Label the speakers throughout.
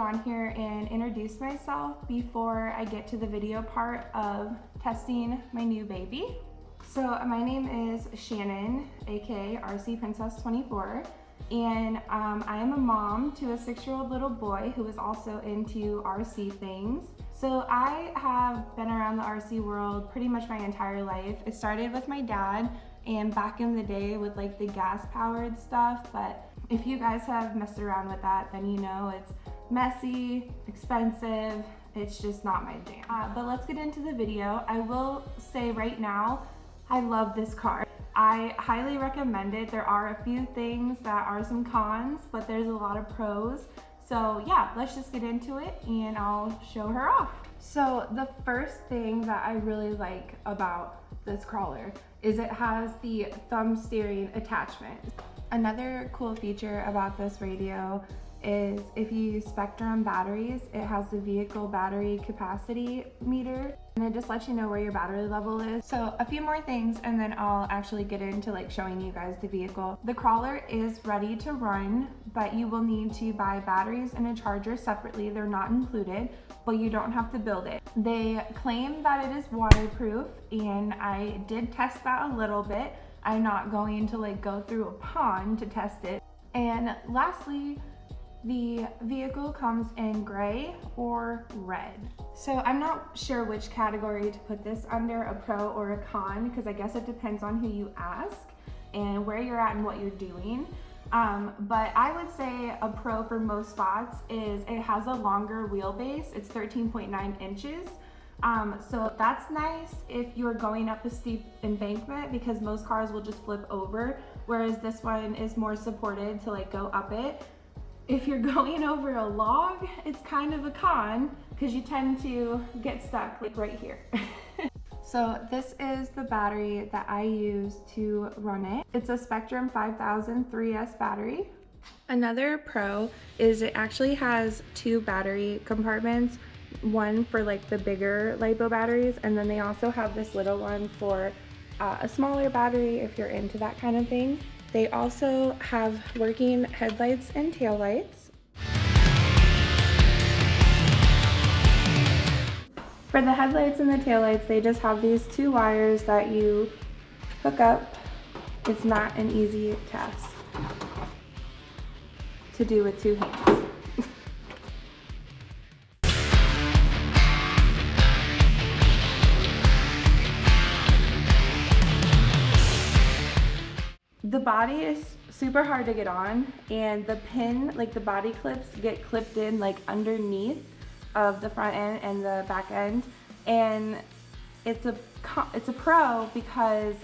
Speaker 1: on here and introduce myself before I get to the video part of testing my new baby. So my name is Shannon, aka RC Princess 24, and I am a mom to a 6-year-old little boy who is also into RC things. So I have been around the RC world pretty much my entire life. It started with my dad and back in the day with like the gas powered stuff, but if you guys have messed around with that, then you know it's messy, expensive, it's just not my jam. But let's get into the video. I will say right now, I love this car. I highly recommend it. There are a few things that are some cons, but there's a lot of pros. So yeah, let's just get into it and I'll show her off. So the first thing that I really like about this crawler is it has the thumb steering attachment. Another cool feature about this radio is if you use Spectrum batteries, it has the vehicle battery capacity meter, and it just lets you know where your battery level is. So a few more things and then I'll actually get into like showing you guys the vehicle. The crawler is ready to run, but you will need to buy batteries and a charger separately. They're not included, but you don't have to build it. They claim that it is waterproof, and I did test that a little bit. I'm not going to like go through a pond to test it. And lastly, the vehicle comes in gray or red. So I'm not sure which category to put this under, a pro or a con, because I guess it depends on who you ask and where you're at and what you're doing. But I would say a pro for most spots is it has a longer wheelbase. It's 13.9 inches. So that's nice if you're going up a steep embankment, because most cars will just flip over, whereas this one is more supported to like go up it. If you're going over a log, it's kind of a con because you tend to get stuck like right here. So this is the battery that I use to run it. It's a Spectrum 5000 3S battery. Another pro is it actually has 2 battery compartments, one for like the bigger LiPo batteries, and then they also have this little one for a smaller battery if you're into that kind of thing. They also have working headlights and taillights. For the headlights and the taillights, they just have these 2 wires that you hook up. It's not an easy task to do with 2 hands. The body is super hard to get on, and the pin, like the body clips, get clipped in like underneath of the front end and the back end, and it's a pro because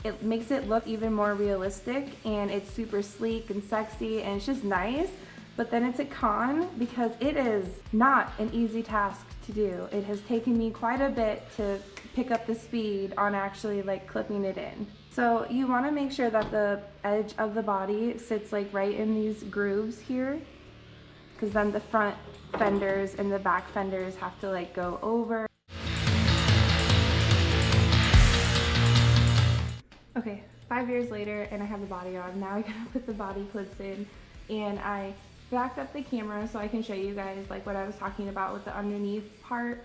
Speaker 1: it makes it look even more realistic, and it's super sleek and sexy and it's just nice. But then it's a con because it is not an easy task to do. It has taken me quite a bit to pick up the speed on actually like clipping it in. So you want to make sure that the edge of the body sits like right in these grooves here, because then the front fenders and the back fenders have to like go over. Okay, 5 years later and I have the body on. Now I gotta put the body clips in, and I backed up the camera so I can show you guys like what I was talking about with the underneath part.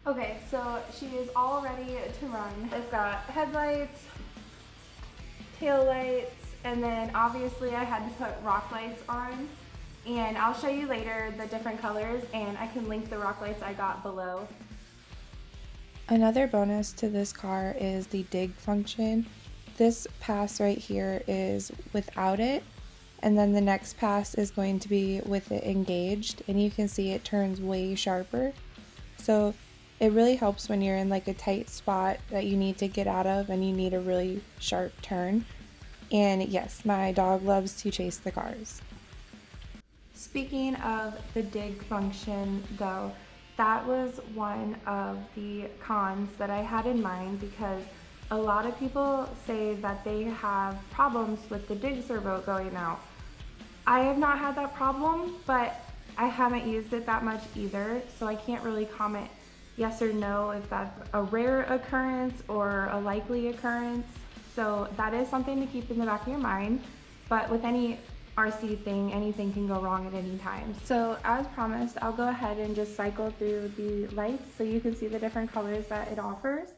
Speaker 1: Okay, so she is all ready to run. It's got headlights, tail lights, and then obviously I had to put rock lights on. And I'll show you later the different colors, and I can link the rock lights I got below. Another bonus to this car is the dig function. This pass right here is without it, and then the next pass is going to be with it engaged, and you can see it turns way sharper. So it really helps when you're in like a tight spot that you need to get out of and you need a really sharp turn. And yes, my dog loves to chase the cars. Speaking of the dig function though, that was one of the cons that I had in mind, because a lot of people say that they have problems with the dig servo going out. I have not had that problem, but I haven't used it that much either, so I can't really comment yes or no if that's a rare occurrence or a likely occurrence. So that is something to keep in the back of your mind. but with any RC thing, anything can go wrong at any time. So as promised, I'll go ahead and just cycle through the lights so you can see the different colors that it offers.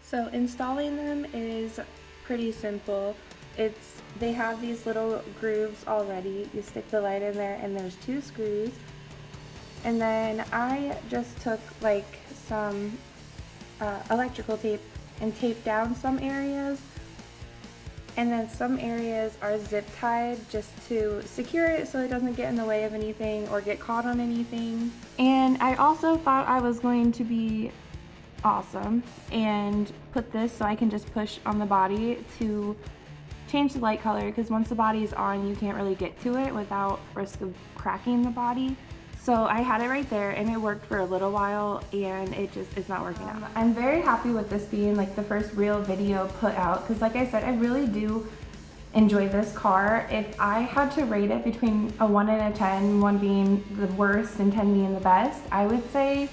Speaker 1: So installing them is pretty simple. They have these little grooves already. You stick the light in there and there's 2 screws. And then I just took like some electrical tape and taped down some areas. And then some areas are zip tied just to secure it so it doesn't get in the way of anything or get caught on anything. And I also thought I was going to be awesome and put this so I can just push on the body to change the light color, because once the body is on you can't really get to it without risk of cracking the body. So I had it right there and it worked for a little while, and it's not working out. I'm very happy with this being like the first real video put out, because like I said, I really do enjoy this car. If I had to rate it between a 1 and a 10, 1 being the worst and 10 being the best, I would say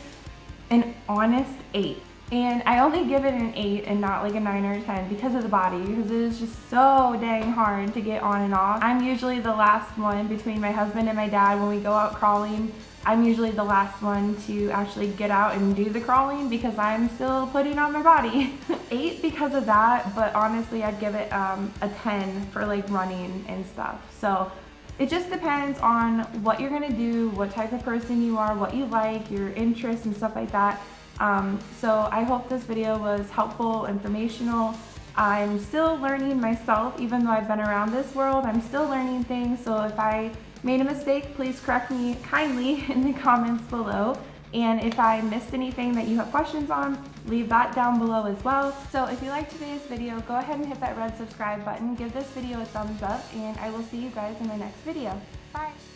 Speaker 1: an honest 8. And I only give it an 8 and not like a 9 or a 10 because of the body, because it is just so dang hard to get on and off. I'm usually the last one between my husband and my dad when we go out crawling. I'm usually the last one to actually get out and do the crawling because I'm still putting on my body. 8 because of that, but honestly I'd give it a 10 for like running and stuff. So it just depends on what you're gonna do, what type of person you are, what you like, your interests and stuff like that. So I hope this video was helpful, informational. I'm still learning myself, even though I've been around this world, I'm still learning things. So if I made a mistake, please correct me kindly in the comments below. And if I missed anything that you have questions on, leave that down below as well. So if you liked today's video, go ahead and hit that red subscribe button, give this video a thumbs up, and I will see you guys in the next video. Bye!